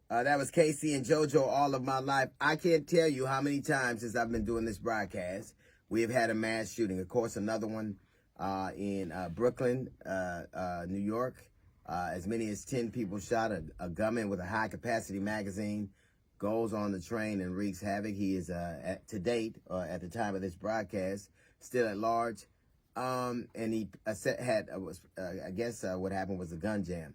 That was Casey and JoJo all of my life. I can't tell you how many times since I've been doing this broadcast, we have had a mass shooting. Of course, another one in Brooklyn, New York. As many as 10 people shot. A gunman with a high-capacity magazine goes on the train and wreaks havoc. He is, to date, at the time of this broadcast, still at large. And he I guess what happened was a gun jam.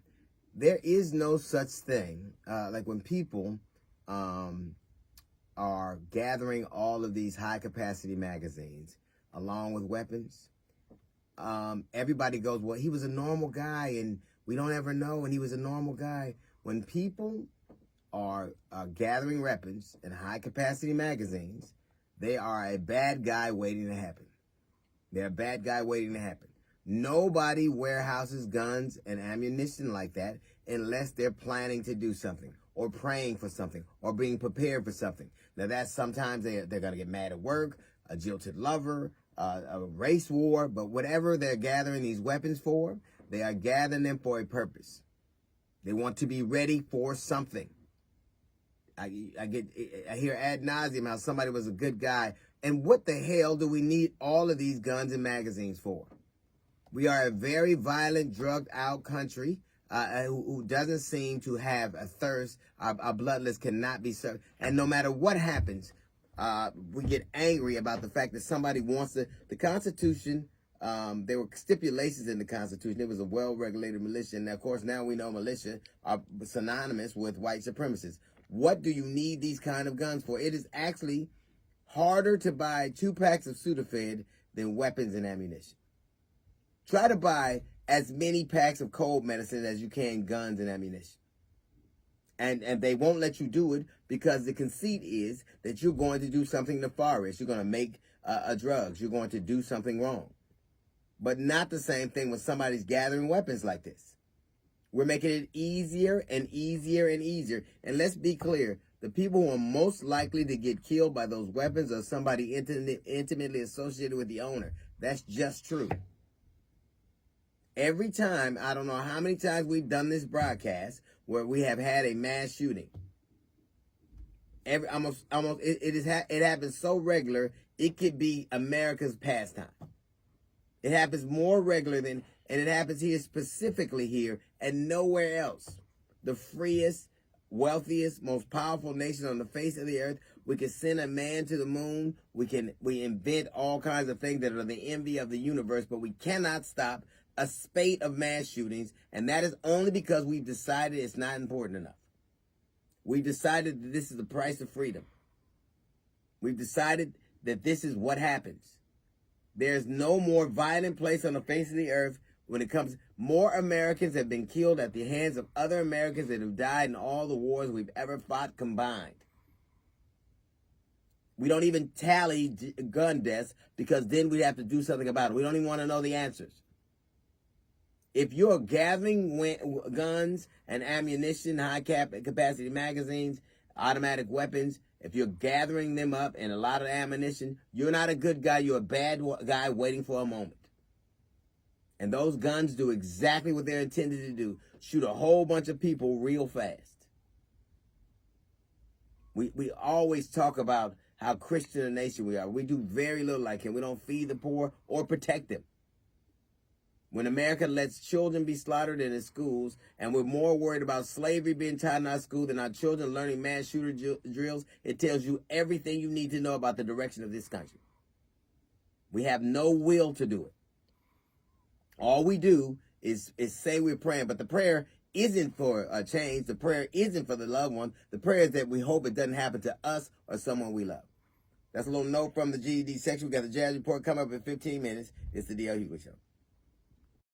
There is no such thing, like when people are gathering all of these high-capacity magazines along with weapons, everybody goes, well, he was a normal guy, and we don't ever know, and he was a normal guy. When people are gathering weapons and high-capacity magazines, they are a bad guy waiting to happen. They're a bad guy waiting to happen. Nobody warehouses guns and ammunition like that unless they're planning to do something or praying for something or being prepared for something. Now, that's sometimes they're going to get mad at work, a jilted lover, a race war, but whatever they're gathering these weapons for, they are gathering them for a purpose. They want to be ready for something. I hear ad nauseum how somebody was a good guy. And what the hell do we need all of these guns and magazines for? We are a very violent, drugged-out country who doesn't seem to have a thirst. Our bloodlust cannot be served. And no matter what happens, we get angry about the fact that somebody wants the Constitution. There were stipulations in the Constitution. It was a well-regulated militia. And, of course, now we know militia are synonymous with white supremacists. What do you need these kind of guns for? It is actually harder to buy 2 packs of Sudafed than weapons and ammunition. Try to buy as many packs of cold medicine as you can, guns and ammunition. And they won't let you do it because the conceit is that you're going to do something nefarious. You're going to make drugs. You're going to do something wrong. But not the same thing when somebody's gathering weapons like this. We're making it easier and easier and easier. And let's be clear, the people who are most likely to get killed by those weapons are somebody intimately associated with the owner. That's just true. Every time, I don't know how many times we've done this broadcast where we have had a mass shooting. It happens so regular, it could be America's pastime. It happens more regular and it happens here, specifically here and nowhere else. The freest, wealthiest, most powerful nation on the face of the earth. We can send a man to the moon. We invent all kinds of things that are the envy of the universe, but we cannot stop a spate of mass shootings, and that is only because we've decided it's not important enough. We've decided that this is the price of freedom. We've decided that this is what happens. There's no more violent place on the face of the earth when it comes. More Americans have been killed at the hands of other Americans that have died in all the wars we've ever fought combined. We don't even tally gun deaths because then we'd have to do something about it. We don't even want to know the answers. If you're gathering guns and ammunition, high-capacity magazines, automatic weapons, if you're gathering them up and a lot of ammunition, you're not a good guy. You're a bad guy waiting for a moment. And those guns do exactly what they're intended to do. Shoot a whole bunch of people real fast. We always talk about how Christian a nation we are. We do very little like him. We don't feed the poor or protect them. When America lets children be slaughtered in its schools, and we're more worried about slavery being taught in our school than our children learning mass shooter drills, it tells you everything you need to know about the direction of this country. We have no will to do it. All we do is say we're praying, but the prayer isn't for a change. The prayer isn't for the loved one. The prayer is that we hope it doesn't happen to us or someone we love. That's a little note from the GED section. We got the Jazz Report coming up in 15 minutes. It's the DLHughley Show.